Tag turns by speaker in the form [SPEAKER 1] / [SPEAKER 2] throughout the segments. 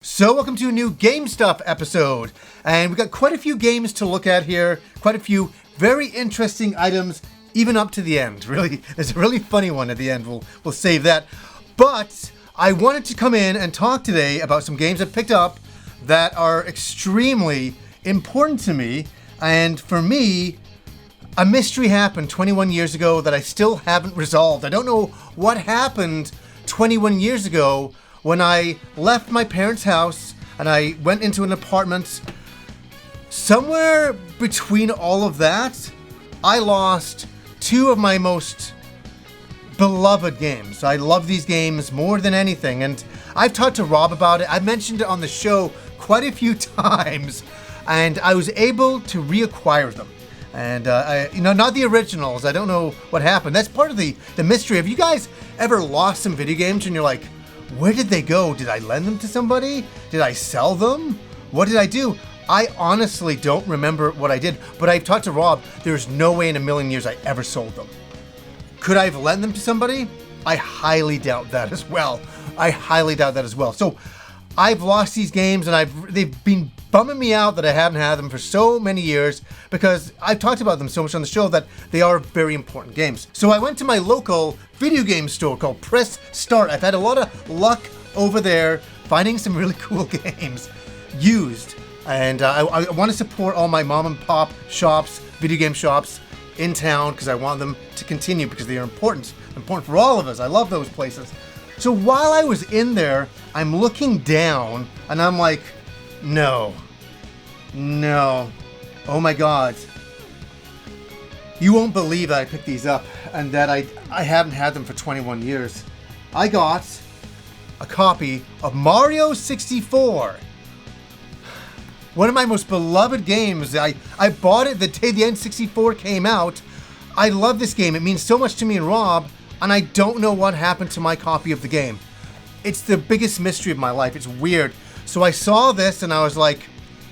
[SPEAKER 1] So welcome to a new Game Stuff episode, and we've got quite a few games to look at here, quite a few very interesting items, even up to the end. Really, there's a really funny one at the end, we'll save that. But I wanted to come in and talk today about some games I've picked up that are extremely important to me, and for me, a mystery happened 21 years ago that I still haven't resolved. I don't know what happened 21 years ago when I left my parents' house and I went into an apartment. Somewhere between all of that, I lost two of my most beloved games. I love these games more than anything, and I've talked to Rob about it. I've mentioned it on the show quite a few times, and I was able to reacquire them. And, not the originals. I don't know what happened. That's part of the mystery. Have you guys ever lost some video games and you're like, where did they go? Did I lend them to somebody? Did I sell them? What did I do? I honestly don't remember what I did, but I've talked to Rob. There's no way in a million years I ever sold them. Could I have lent them to somebody? I highly doubt that as well. So I've lost these games, and they've been bumming me out that I haven't had them for so many years, because I've talked about them so much on the show that they are very important games. So I went to my local video game store called Press Start. I've had a lot of luck over there finding some really cool games used, and I want to support all my mom and pop shops, video game shops in town, because I want them to continue, because they are important for all of us. I love those places. So while I was in there, I'm looking down and I'm like, no, oh my God. You won't believe that I picked these up and that I haven't had them for 21 years. I got a copy of Mario 64. One of my most beloved games. I bought it the day the N64 came out. I love this game. It means so much to me and Rob, and I don't know what happened to my copy of the game. It's the biggest mystery of my life. It's weird. So I saw this and I was like,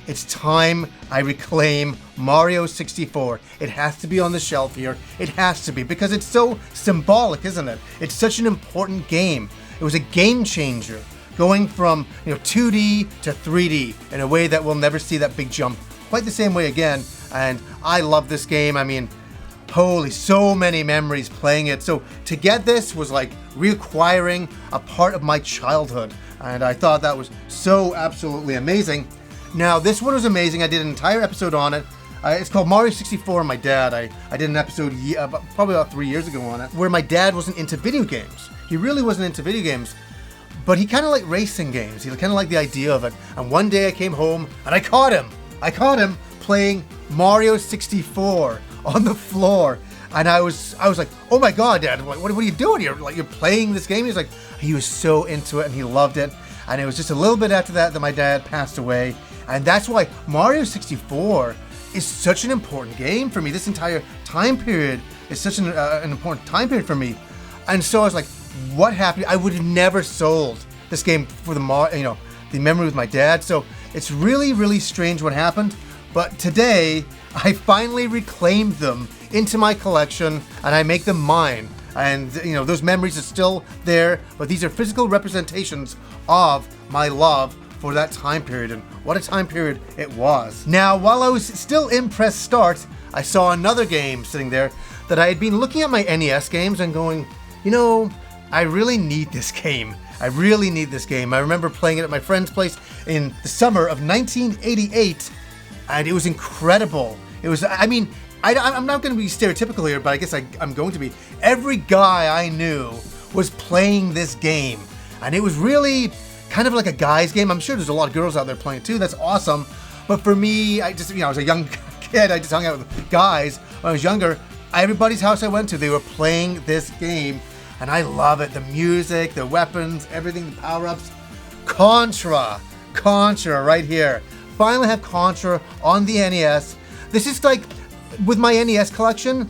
[SPEAKER 1] it's time I reclaim Mario 64. It has to be on the shelf here. It has to be, because it's so symbolic, isn't it? It's such an important game. It was a game changer, going from 2D to 3D in a way that we'll never see that big jump quite the same way again. And I love this game. I mean, holy, so many memories playing it. So to get this was like reacquiring a part of my childhood, and I thought that was so absolutely amazing. Now, this one was amazing. I did an entire episode on it. It's called Mario 64 and My Dad. I did an episode probably about 3 years ago on it, where my dad wasn't into video games. He really wasn't into video games, but he kind of liked racing games. He kind of liked the idea of it. And one day I came home and I caught him playing Mario 64 on the floor, and I was like, oh my God, Dad, what are you doing here? Like, you're playing this game? He was so into it, and he loved it. And it was just a little bit after that my dad passed away, and that's why Mario 64 is such an important game for me. This entire time period is such an important time period for me. And so I was like, what happened? I would have never sold this game for the memory with my dad. So it's really, really strange what happened. But today, I finally reclaimed them into my collection, and I make them mine. And, those memories are still there, but these are physical representations of my love for that time period, and what a time period it was. Now, while I was still in Press Start, I saw another game sitting there that I had been looking at my NES games and going, I really need this game. I remember playing it at my friend's place in the summer of 1988, and it was incredible. I'm not going to be stereotypical here, but I guess I'm going to be. Every guy I knew was playing this game, and it was really kind of like a guy's game. I'm sure there's a lot of girls out there playing it too. That's awesome. But for me, I was a young kid. I just hung out with guys when I was younger. Everybody's house I went to, they were playing this game, and I love it. The music, the weapons, everything, the power-ups. Contra right here. Finally have Contra on the NES. This is like, with my NES collection,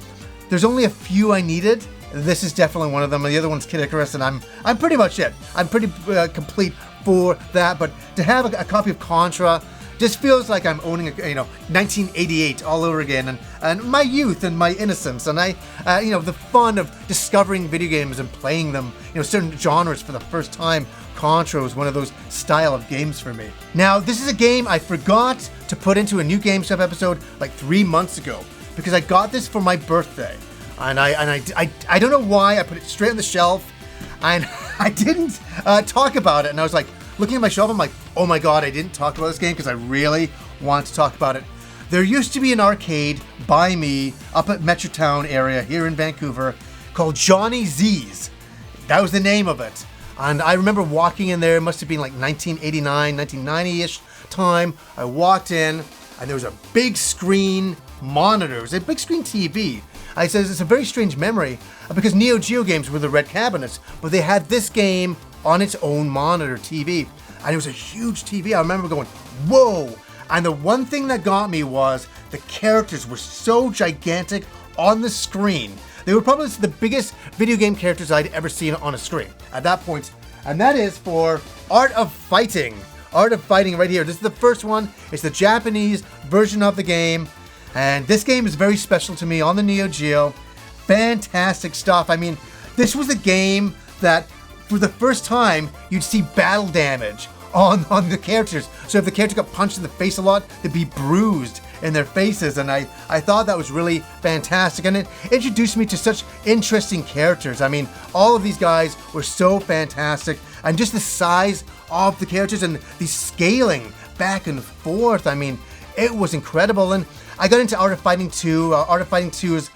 [SPEAKER 1] there's only a few I needed. This is definitely one of them, and the other one's Kid Icarus, and I'm pretty much it. I'm pretty complete for that, but to have a copy of Contra just feels like I'm owning 1988 all over again, and my youth and my innocence, and the fun of discovering video games and playing them, certain genres for the first time. Contra was one of those style of games for me. Now, this is a game I forgot to put into a new game stuff episode like 3 months ago because I got this for my birthday. And I don't know why I put it straight on the shelf and I didn't talk about it. And I was like looking at my shelf, I'm like, oh my God, I didn't talk about this game because I really want to talk about it. There used to be an arcade by me up at Metrotown area here in Vancouver called Johnny Z's. That was the name of it. And I remember walking in there, it must have been like 1989, 1990-ish time. I walked in and there was a big screen monitor. It was a big screen TV. I says it's a very strange memory because Neo Geo games were the red cabinets, but they had this game on its own monitor TV. And it was a huge TV. I remember going, whoa. And the one thing that got me was the characters were so gigantic on the screen. They were probably the biggest video game characters I'd ever seen on a screen at that point. And that is for Art of Fighting. Art of Fighting right here. This is the first one. It's the Japanese version of the game. And this game is very special to me on the Neo Geo. Fantastic stuff. I mean, this was a game that for the first time you'd see battle damage on the characters. So if the character got punched in the face a lot, they'd be bruised in their faces. And I thought that was really fantastic. And it introduced me to such interesting characters. I mean, all of these guys were so fantastic. And just the size of the characters and the scaling back and forth. I mean, it was incredible. And I got into Art of Fighting 2. Art of Fighting 2 is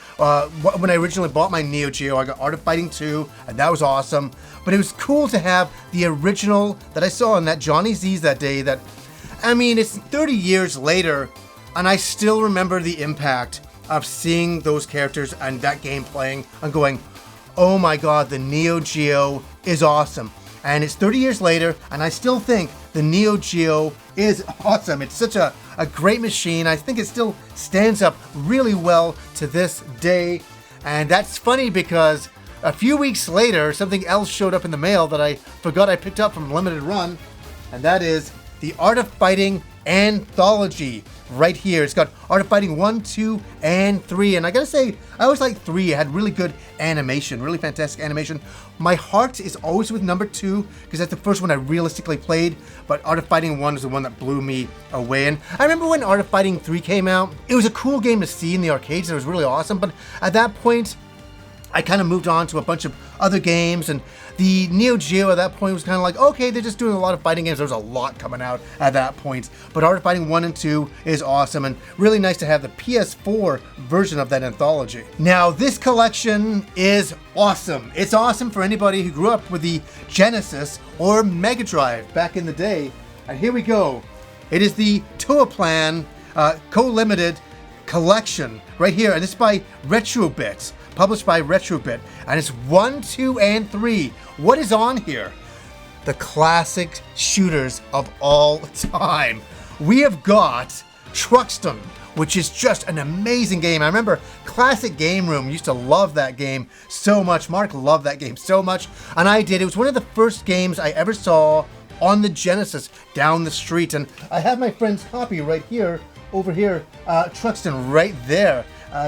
[SPEAKER 1] when I originally bought my Neo Geo. I got Art of Fighting 2, and that was awesome. But it was cool to have the original that I saw on that Johnny Z's that day. That, I mean, it's 30 years later, and I still remember the impact of seeing those characters and that game playing and going, oh my God, the Neo Geo is awesome. And it's 30 years later, and I still think the Neo Geo is awesome. It's such a great machine. I think it still stands up really well to this day. And that's funny because a few weeks later, something else showed up in the mail that I forgot I picked up from Limited Run. And that is the Art of Fighting anthology right here. It's got Art of Fighting 1, 2, and 3. And I gotta say, I always liked 3. It had really good animation, really fantastic animation. My heart is always with number 2 because that's the first one I realistically played. But Art of Fighting 1 is the one that blew me away. And I remember when Art of Fighting 3 came out, it was a cool game to see in the arcades. And it was really awesome. But at that point, I kind of moved on to a bunch of other games, and the Neo Geo at that point was kind of like, okay, they're just doing a lot of fighting games. There was a lot coming out at that point. But Art of Fighting 1 and 2 is awesome, and really nice to have the PS4 version of that anthology. Now, this collection is awesome. It's awesome for anybody who grew up with the Genesis or Mega Drive back in the day. And here we go. It is the Toaplan Co-Limited collection right here, and it's by Retrobit. Published by Retrobit, and it's 1, 2, and 3. What is on here? The classic shooters of all time. We have got Truxton, which is just an amazing game. I remember Classic Game Room used to love that game so much. Mark loved that game so much, and I did. It was one of the first games I ever saw on the Genesis down the street, and I have my friend's copy right here, over here, Truxton right there.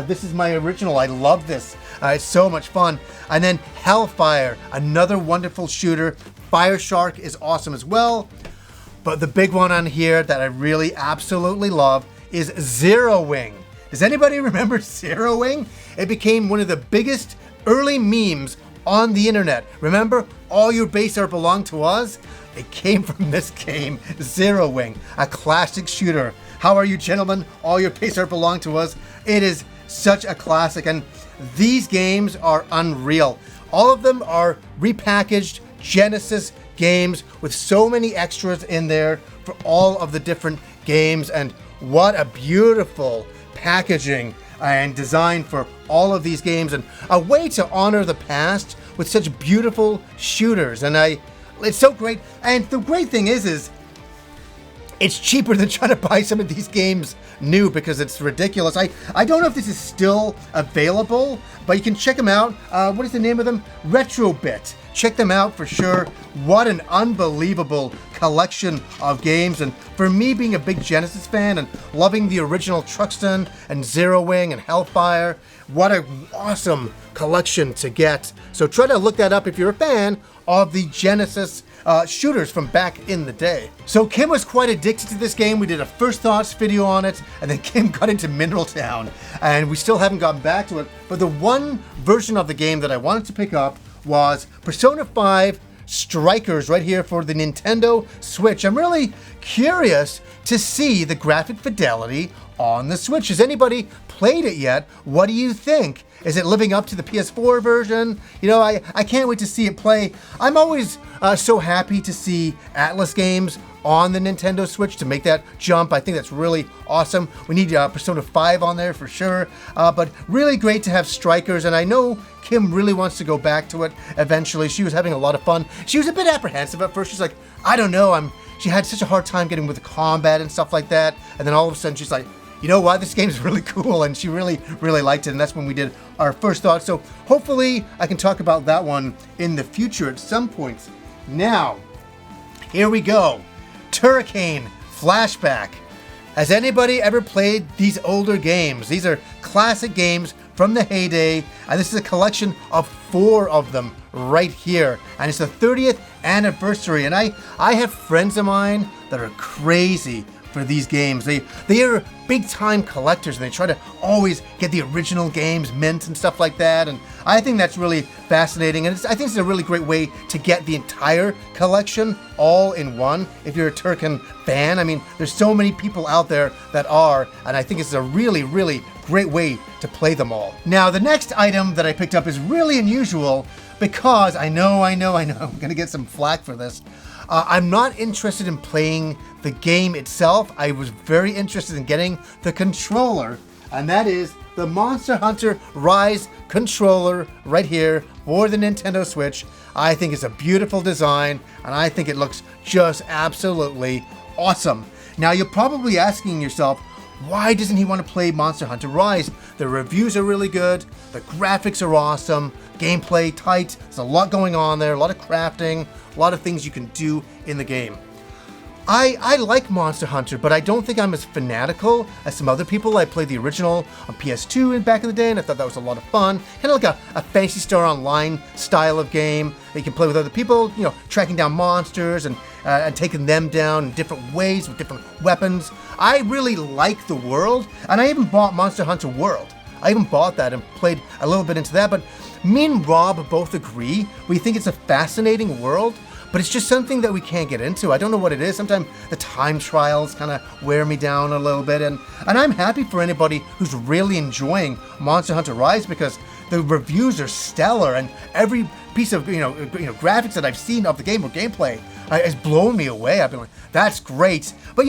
[SPEAKER 1] This is my original. I love this. It's so much fun. And then Hellfire, another wonderful shooter. Fire Shark is awesome as well. But the big one on here that I really absolutely love is Zero Wing. Does anybody remember Zero Wing? It became one of the biggest early memes on the internet. Remember, all your base art belonged to us? It came from this game, Zero Wing, a classic shooter. How are you, gentlemen? All your base art belonged to us. It is such a classic, and these games are unreal. All of them are repackaged Genesis games with so many extras in there for all of the different games, and what a beautiful packaging and design for all of these games, and a way to honor the past with such beautiful shooters. And it's so great. And the great thing is it's cheaper than trying to buy some of these games new because it's ridiculous. I don't know if this is still available, but you can check them out. What is the name of them? Retrobit. check them out for sure. What an unbelievable collection of games. And for me, being a big Genesis fan and loving the original Truxton and Zero Wing and Hellfire, what an awesome collection to get. So try to look that up if you're a fan of the Genesis shooters from back in the day. So Kim was quite addicted to this game. We did a first thoughts video on it, and then Kim got into Mineral Town, and we still haven't gotten back to it. But the one version of the game that I wanted to pick up was Persona 5 Strikers right here for the Nintendo Switch. I'm really curious to see the graphic fidelity on the Switch. Has anybody played it yet? What do you think? Is it living up to the PS4 version? You know, I can't wait to see it play. I'm always so happy to see Atlas games on the Nintendo Switch to make that jump. I think that's really awesome. We need Persona 5 on there for sure. But really great to have Strikers, and I know Kim really wants to go back to it eventually. She was having a lot of fun. She was a bit apprehensive at first. She's like, I don't know, she had such a hard time getting with the combat and stuff like that. And then all of a sudden she's like, you know what, this game's really cool, and she really liked it, and that's when we did our first thoughts. So hopefully I can talk about that one in the future at some point. Now, here we go. Turrican Flashback. Has anybody ever played these older games? These are classic games from the heyday, and this is a collection of 4 of them right here, and it's the 30th anniversary, and I have friends of mine that are crazy for these games. They are big time collectors, and they try to always get the original games mint and stuff like that, and I think that's really fascinating, and I think it's a really great way to get the entire collection all in one if you're a Turrican fan. I mean, there's so many people out there that are, and I think it's a really great way to play them all. Now, the next item that I picked up is really unusual because I know I'm gonna get some flack for this. I'm not interested in playing the game itself. I was very interested in getting the controller, and that is the Monster Hunter Rise controller right here for the Nintendo Switch. I think it's a beautiful design, and I think it looks just absolutely awesome. Now, you're probably asking yourself, why doesn't he want to play Monster Hunter Rise? The reviews are really good, the graphics are awesome, gameplay tight, there's a lot going on there, a lot of crafting, a lot of things you can do in the game. I like Monster Hunter, but I don't think I'm as fanatical as some other people. I played the original on PS2 back in the day, and I thought that was a lot of fun. Kind of like a Phantasy Star Online style of game that you can play with other people, you know, tracking down monsters and taking them down in different ways with different weapons. I really like the world, and I even bought Monster Hunter World. I even bought that and played a little bit into that, but me and Rob both agree. We think it's a fascinating world, but it's just something that we can't get into. I don't know what it is. Sometimes the time trials kind of wear me down a little bit, and I'm happy for anybody who's really enjoying Monster Hunter Rise because the reviews are stellar, and every piece of graphics that I've seen of the game or gameplay has blown me away. I've been like, that's great. But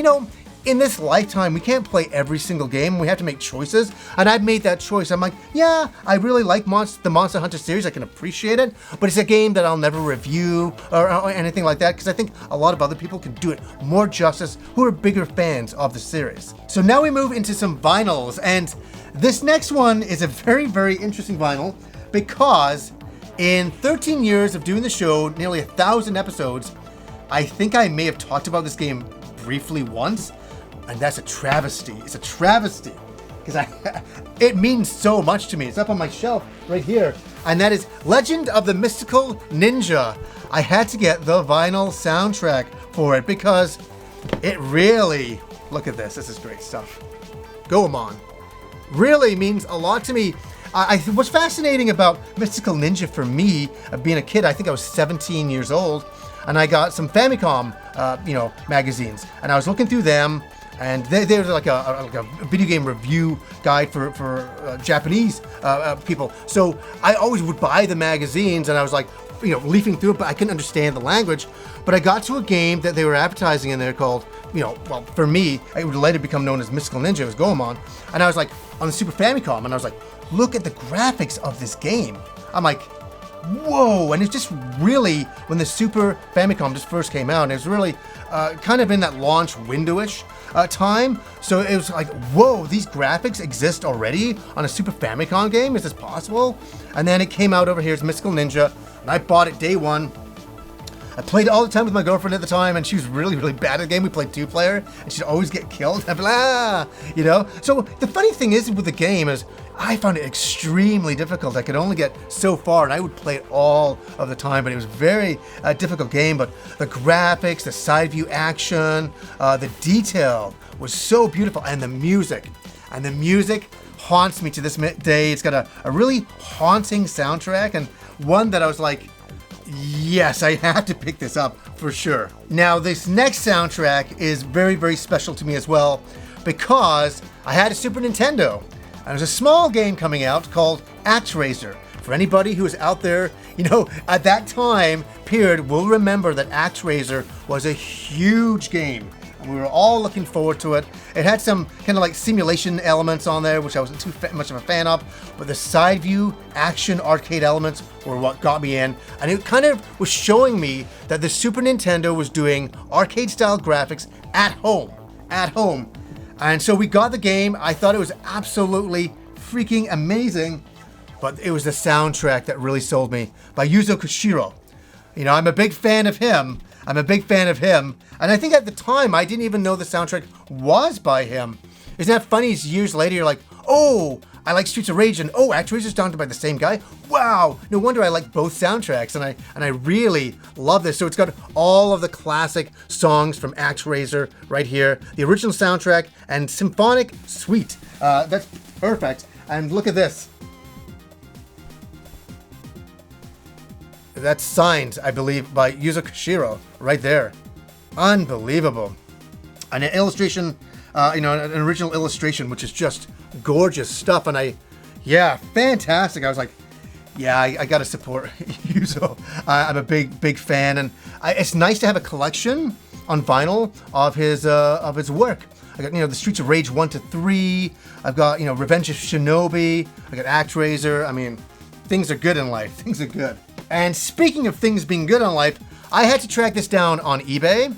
[SPEAKER 1] in this lifetime, we can't play every single game. We have to make choices, and I've made that choice. I'm like, yeah, I really like the Monster Hunter series. I can appreciate it, but it's a game that I'll never review or anything like that because I think a lot of other people can do it more justice who are bigger fans of the series. So now we move into some vinyls, and this next one is a very interesting vinyl because in 13 years of doing the show, nearly 1,000 episodes, I think I may have talked about this game briefly once. And that's a travesty. It's a travesty because it means so much to me. It's up on my shelf right here. And that is Legend of the Mystical Ninja. I had to get the vinyl soundtrack for it because it really, look at this. This is great stuff. Go on. Really means a lot to me. What's fascinating about Mystical Ninja for me, being a kid, I think I was 17 years old, and I got some Famicom, magazines, and I was looking through them. And they're like a video game review guide for Japanese people. So I always would buy the magazines, and I was like, leafing through it, but I couldn't understand the language. But I got to a game that they were advertising in there called, for me, it would later become known as Mystical Ninja. It was Goemon. And I was like, on the Super Famicom, and I was like, look at the graphics of this game. I'm like, whoa. And it's just really, when the Super Famicom just first came out, it was really kind of in that launch window-ish time. So it was like, whoa, these graphics exist already on a Super Famicom game? Is this possible? And then it came out over here as Mystical Ninja. and I bought it day one. I played it all the time with my girlfriend at the time, and she was really, really bad at the game. We played 2-player, and she'd always get killed. I'd be like, you know? So the funny thing is with the game is I found it extremely difficult. I could only get so far, and I would play it all of the time, but it was a very difficult game. But the graphics, the side view action, the detail was so beautiful, and the music. And the music haunts me to this day. It's got a really haunting soundtrack, and one that I was like, yes, I have to pick this up for sure. Now, this next soundtrack is very, very special to me as well, because I had a Super Nintendo, and there's a small game coming out called ActRaiser. For anybody who is out there, you know, at that time period, will remember that ActRaiser was a huge game. We were all looking forward to it. It had some kind of like simulation elements on there, which I wasn't too much of a fan of, but the side view action arcade elements were what got me in. And it kind of was showing me that the Super Nintendo was doing arcade style graphics at home. And so we got the game. I thought it was absolutely freaking amazing, but it was the soundtrack that really sold me, by Yuzo Koshiro. You know, I'm a big fan of him. And I think at the time, I didn't even know the soundtrack was by him. Isn't that funny? Years later, you're like, oh, I like Streets of Rage, and oh, ActRaiser's done by the same guy. Wow, no wonder I like both soundtracks, and I really love this. So it's got all of the classic songs from ActRaiser right here, the original soundtrack and symphonic suite. That's perfect. And look at this. That's signed, I believe, by Yuzo Koshiro right there. Unbelievable. And an illustration, an original illustration, which is just gorgeous stuff. And fantastic. I was like, yeah, I got to support Yuzo. I'm a big fan. And it's nice to have a collection on vinyl of his work. I got, the Streets of Rage 1 to 3. I've got, Revenge of Shinobi. I got ActRaiser. I mean, things are good in life. Things are good. And speaking of things being good in life, I had to track this down on eBay.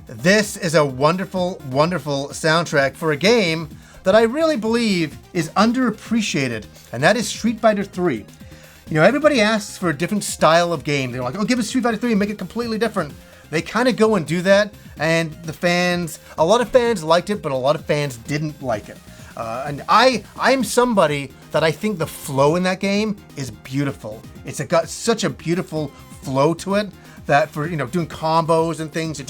[SPEAKER 1] This is a wonderful, wonderful soundtrack for a game that I really believe is underappreciated, and that is Street Fighter 3. Everybody asks for a different style of game. They're like, oh, give us Street Fighter 3 and make it completely different. They kind of go and do that, and a lot of fans liked it, but a lot of fans didn't like it. And I'm somebody that I think the flow in that game is beautiful. It's got such a beautiful flow to it that for, doing combos and things,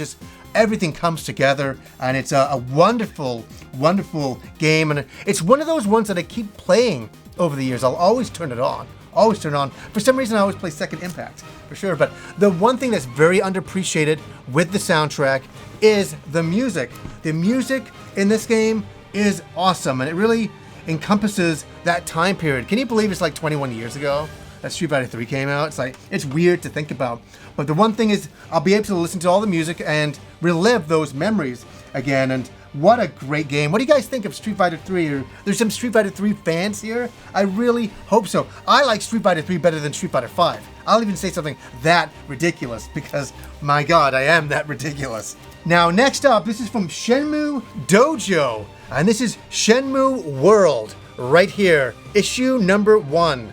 [SPEAKER 1] everything comes together, and it's a wonderful, wonderful game. And it's one of those ones that I keep playing over the years. I'll always turn it on. For some reason, I always play Second Impact, for sure. But the one thing that's very underappreciated with the soundtrack is the music. The music in this game is awesome, and it really encompasses that time period. Can you believe it's like 21 years ago that Street Fighter 3 came out? It's weird to think about. But the one thing is, I'll be able to listen to all the music and relive those memories again. And what a great game. What do you guys think of Street Fighter 3? Or there's some Street Fighter 3 fans here? I really hope so. I like Street Fighter 3 better than Street Fighter 5. I'll even say something that ridiculous, because my God, I am that ridiculous. Now, next up, this is from Shenmue Dojo. And this is Shenmue World right here, issue number 1.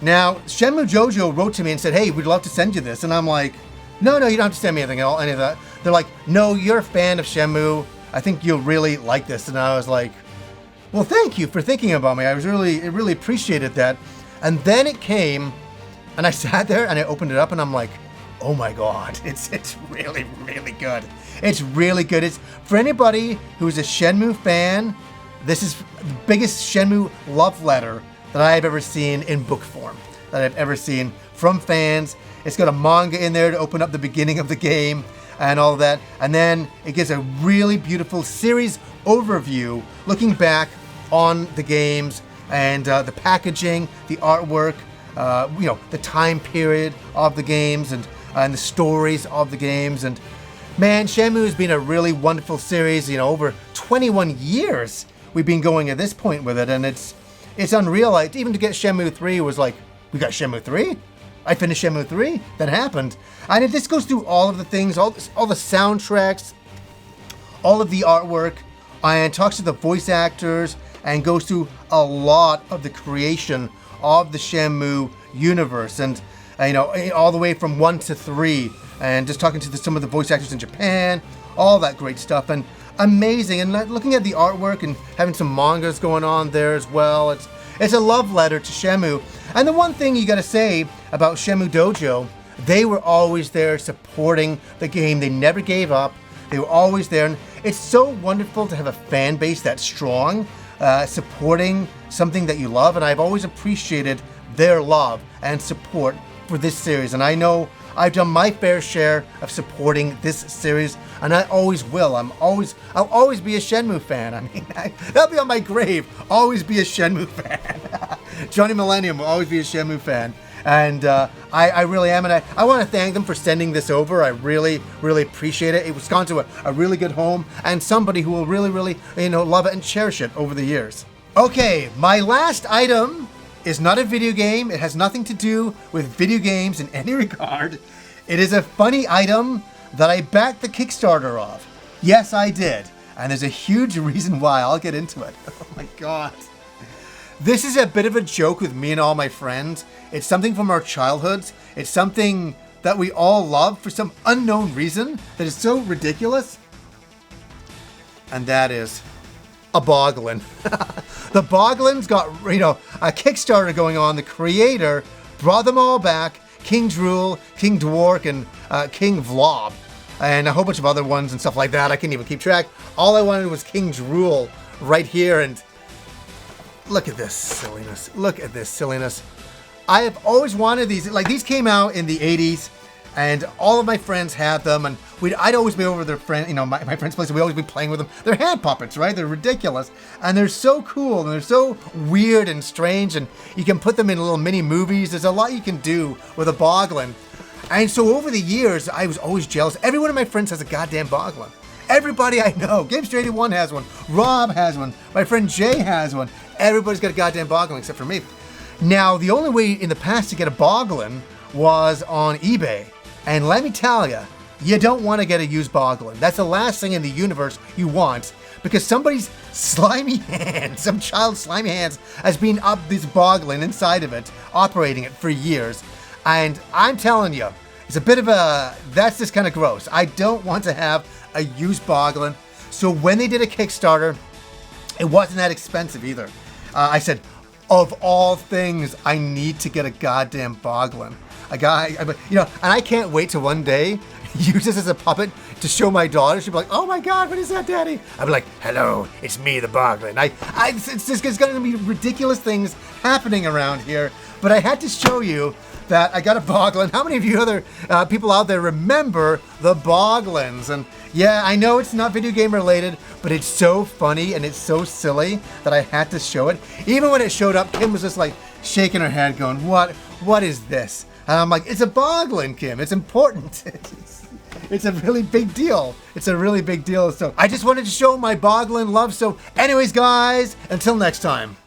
[SPEAKER 1] Now, Shenmue Dojo wrote to me and said, hey, we'd love to send you this. And I'm like, no, you don't have to send me anything, any of that. They're like, no, you're a fan of Shenmue. I think you'll really like this. And I was like, well, thank you for thinking about me. I really appreciated that. And then it came, and I sat there and I opened it up and I'm like, oh my God, it's really, really good. It's really good. It's for anybody who's a Shenmue fan, this is the biggest Shenmue love letter that I've ever seen in book form, that I've ever seen from fans. It's got a manga in there to open up the beginning of the game and all that. And then it gives a really beautiful series overview looking back on the games and the packaging, the artwork, the time period of the games and the stories of the games. And man, Shenmue has been a really wonderful series. Over 21 years we've been going at this point with it, and it's unreal. Even to get Shenmue 3 was like, we got Shenmue 3? I finished Shenmue 3? That happened. And this goes through all of the things, all the soundtracks, all of the artwork, and talks to the voice actors, and goes through a lot of the creation of the Shenmue universe, and you know, all the way from 1 to 3, and just talking to some of the voice actors in Japan, all that great stuff, and amazing. And looking at the artwork and having some mangas going on there as well, it's a love letter to Shenmue. And the one thing you gotta say about Shenmue Dojo, they were always there supporting the game. They never gave up. They were always there, and it's so wonderful to have a fan base that's strong, supporting something that you love, and I've always appreciated their love and support for this series. And I know I've done my fair share of supporting this series, and I always will. I'll always be a Shenmue fan. I mean, that'll be on my grave. Always be a Shenmue fan. Johnny Millenium will always be a Shenmue fan. And I really am, and I want to thank them for sending this over. I really, really appreciate it. It was gone to a really good home, and somebody who will really, really, you know, love it and cherish it over the years. Okay, my last item is not a video game. It has nothing to do with video games in any regard. It is a funny item that I backed the Kickstarter of. Yes, I did. And there's a huge reason why. I'll get into it. Oh my God. This is a bit of a joke with me and all my friends. It's something from our childhoods. It's something that we all love for some unknown reason that is so ridiculous. And that is a Bogglin. The Bogglins got, you know, a Kickstarter going on. The creator brought them all back. King Drool, King Dwark, and King Vlob. And a whole bunch of other ones and stuff like that. I couldn't even keep track. All I wanted was King Drool right here, and look at this silliness. Look at this silliness. I have always wanted these. Like, these came out in the 80s, and all of my friends had them, and I'd always be over their friend, you know, my friend's place, and we'd always be playing with them. They're hand puppets, right? They're ridiculous, and they're so cool, and they're so weird and strange, and you can put them in little mini movies. There's a lot you can do with a Bogglin. And so over the years, I was always jealous. Every one of my friends has a goddamn Bogglin. Everybody I know. Gamester81 has one. Rob has one. My friend Jay has one. Everybody's got a goddamn Bogglin except for me. Now, the only way in the past to get a Bogglin was on eBay. And let me tell you, you don't want to get a used Bogglin. That's the last thing in the universe you want, because somebody's slimy hands, some child's slimy hands, has been up this Bogglin inside of it, operating it for years. And I'm telling you, it's a bit of that's just kind of gross. I don't want to have a used Bogglin. So when they did a Kickstarter, it wasn't that expensive either. I said, of all things, I need to get a goddamn Bogglin. You know, and I can't wait to one day use this as a puppet to show my daughter. She'll be like, "Oh my God, what is that, Daddy?" I'll be like, "Hello, it's me, the Bogglin." It's going to be ridiculous things happening around here, but I had to show you that I got a Bogglin. How many of you other people out there remember the Bogglins? And yeah, I know it's not video game related, but it's so funny and it's so silly that I had to show it. Even when it showed up, Kim was just like shaking her head going, what is this? And I'm like, it's a Bogglin, Kim. It's important. It's a really big deal. It's a really big deal. So I just wanted to show my Bogglin love. So anyways, guys, until next time.